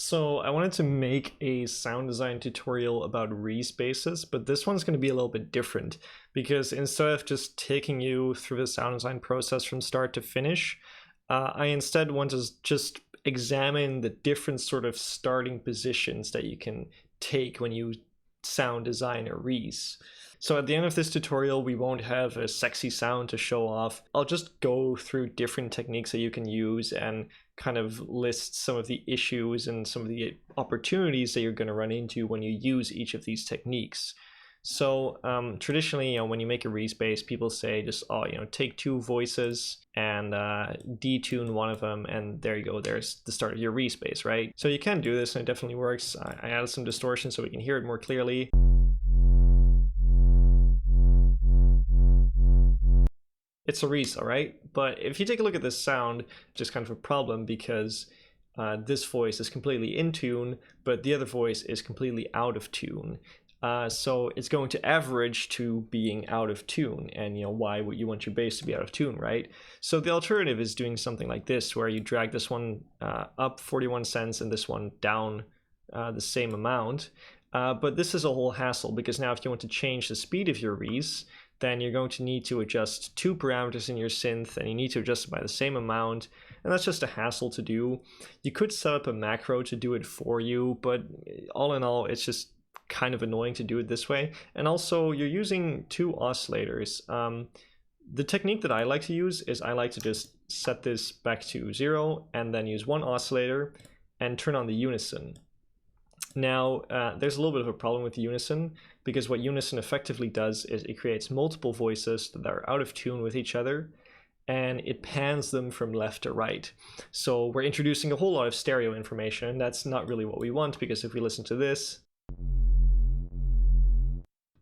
So I wanted to make a sound design tutorial about Reese bases, but this one's going to be a little bit different because instead of just taking you through the sound design process from start to finish, I instead want to just examine the different sort of starting positions that you can take when you sound design a Reese. So at the end of this tutorial, we won't have a sexy sound to show off. I'll just go through different techniques that you can use and kind of list some of the issues and some of the opportunities that you're going to run into when you use each of these techniques. So traditionally, when you make a Reese bass, people say just, take two voices and detune one of them, and there you go, there's the start of your Reese bass, right? So you can do this, and it definitely works. I added some distortion so we can hear it more clearly. It's a Reese, all right? But if you take a look at this sound, it's just kind of a problem because this voice is completely in tune, but the other voice is completely out of tune. So it's going to average to being out of tune, and why would you want your bass to be out of tune, right? So the alternative is doing something like this, where you drag this one up 41 cents and this one down the same amount. But this is a whole hassle because now if you want to change the speed of your Reese, then you're going to need to adjust two parameters in your synth, and you need to adjust it by the same amount, and that's just a hassle to do. You could set up a macro to do it for you, but all in all, it's just kind of annoying to do it this way. And also, you're using two oscillators. The technique that I like to use is I like to just set this back to 0 and then use one oscillator and turn on the unison. Now, there's a little bit of a problem with unison, because what unison effectively does is it creates multiple voices that are out of tune with each other, and it pans them from left to right. So we're introducing a whole lot of stereo information, and that's not really what we want, because if we listen to this,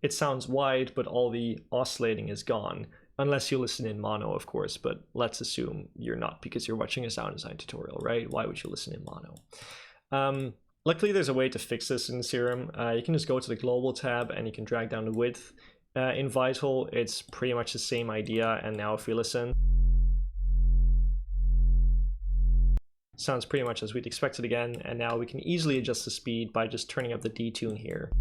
it sounds wide, but all the oscillating is gone. Unless you listen in mono, of course, but let's assume you're not, because you're watching a sound design tutorial, right? Why would you listen in mono? Luckily, there's a way to fix this in Serum. You can just go to the global tab and you can drag down the width. In Vital, it's pretty much the same idea, and now if we listen, sounds pretty much as we'd expect it again, and now we can easily adjust the speed by just turning up the detune here.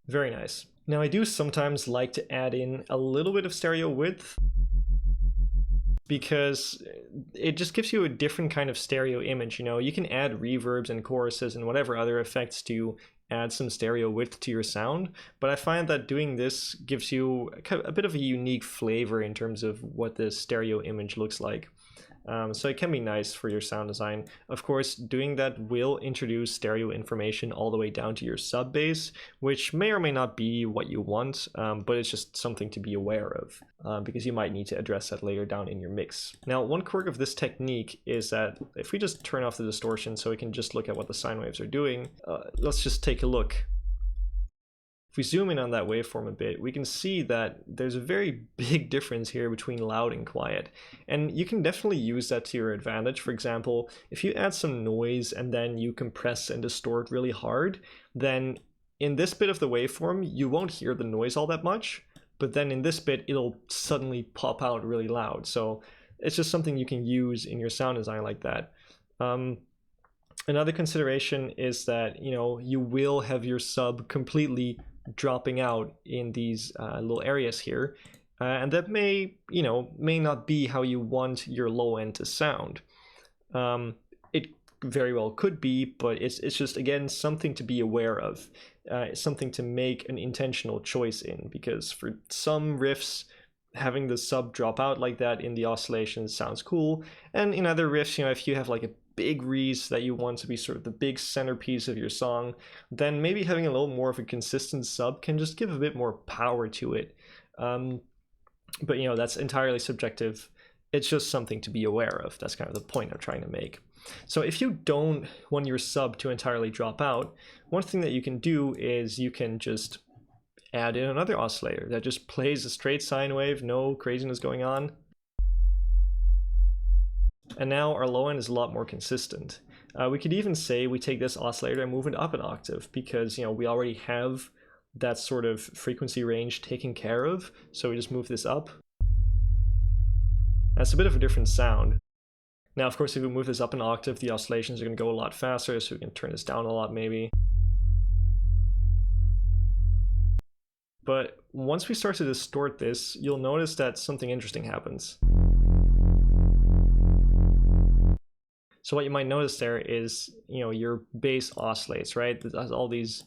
Very nice. Now I do sometimes like to add in a little bit of stereo width, because it just gives you a different kind of stereo image. You can add reverbs and choruses and whatever other effects to add some stereo width to your sound, but I find that doing this gives you a bit of a unique flavor in terms of what the stereo image looks like. So it can be nice for your sound design. Of course, doing that will introduce stereo information all the way down to your sub bass, which may or may not be what you want, but it's just something to be aware of, because you might need to address that later down in your mix. Now, one quirk of this technique is that if we just turn off the distortion so we can just look at what the sine waves are doing, let's just take a look. If we zoom in on that waveform a bit, we can see that there's a very big difference here between loud and quiet. And you can definitely use that to your advantage. For example, if you add some noise and then you compress and distort really hard, then in this bit of the waveform, you won't hear the noise all that much, but then in this bit, it'll suddenly pop out really loud. So it's just something you can use in your sound design like that. Another consideration is that, you will have your sub completely dropping out in these little areas here, and that may not be how you want your low end to sound. It very well could be, but it's just, again, something to be aware of. It's something to make an intentional choice in, because for some riffs, having the sub drop out like that in the oscillations sounds cool, and in other riffs, if you have like a big Reese that you want to be sort of the big centerpiece of your song, then maybe having a little more of a consistent sub can just give a bit more power to it. But that's entirely subjective. It's just something to be aware of. That's kind of the point I'm trying to make. So if you don't want your sub to entirely drop out, one thing that you can do is you can just add in another oscillator that just plays a straight sine wave, no craziness going on. And now our low end is a lot more consistent. We could even say we take this oscillator and move it up an octave, because we already have that sort of frequency range taken care of. So we just move this up. That's a bit of a different sound. Now, of course, if we move this up an octave, the oscillations are going to go a lot faster, so we can turn this down a lot maybe. But once we start to distort this, you'll notice that something interesting happens. So what you might notice there is, your bass oscillates, right? It has all these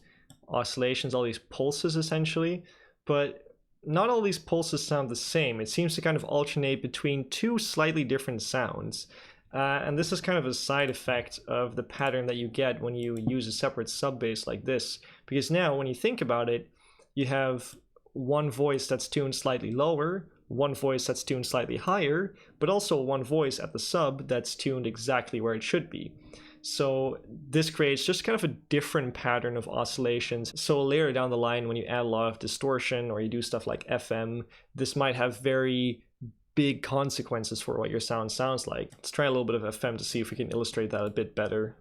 oscillations, all these pulses essentially, but not all these pulses sound the same. It seems to kind of alternate between two slightly different sounds. And this is kind of a side effect of the pattern that you get when you use a separate sub bass like this. Because now when you think about it, you have one voice that's tuned slightly lower, one voice that's tuned slightly higher, but also one voice at the sub that's tuned exactly where it should be. So this creates just kind of a different pattern of oscillations. So later down the line, when you add a lot of distortion or you do stuff like FM, this might have very big consequences for what your sound sounds like. Let's try a little bit of FM to see if we can illustrate that a bit better.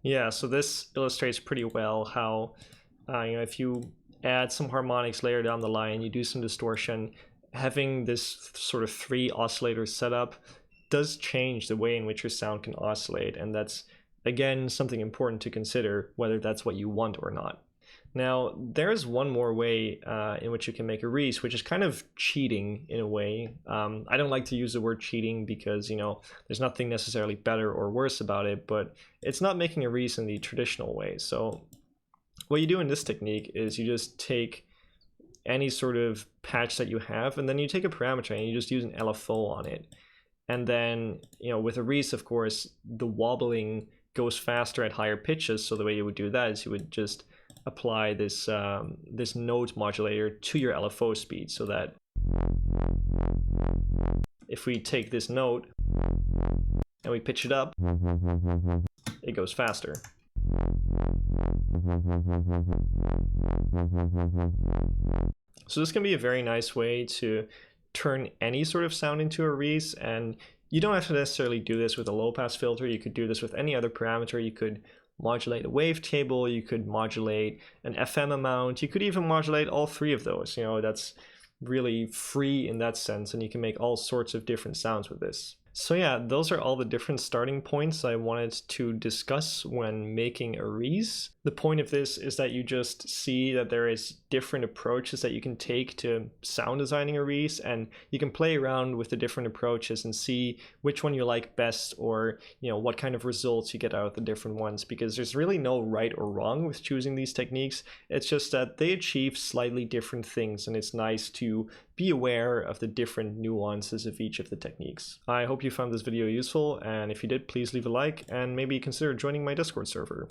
Yeah, so this illustrates pretty well how, if you add some harmonics later down the line, you do some distortion, having this sort of 3 oscillator setup does change the way in which your sound can oscillate, and that's, again, something important to consider, whether that's what you want or not. Now, there's one more way in which you can make a Reese, which is kind of cheating in a way. I don't like to use the word cheating because, there's nothing necessarily better or worse about it, but it's not making a Reese in the traditional way. So what you do in this technique is you just take any sort of patch that you have, and then you take a parameter and you just use an LFO on it. And then, with a Reese, of course, the wobbling goes faster at higher pitches. So the way you would do that is you would just apply this this note modulator to your LFO speed, so that if we take this note and we pitch it up, it goes faster. So this can be a very nice way to turn any sort of sound into a Reese, and you don't have to necessarily do this with a low pass filter. You could do this with any other parameter. You could modulate a wavetable, you could modulate an FM amount, you could even modulate all 3 of those. That's really free in that sense, and you can make all sorts of different sounds with this. So yeah, those are all the different starting points I wanted to discuss when making a Reese. The point of this is that you just see that there is different approaches that you can take to sound designing a Reese, and you can play around with the different approaches and see which one you like best, or what kind of results you get out of the different ones, because there's really no right or wrong with choosing these techniques. It's just that they achieve slightly different things, and it's nice to be aware of the different nuances of each of the techniques. I hope you found this video useful, and if you did, please leave a like and maybe consider joining my Discord server.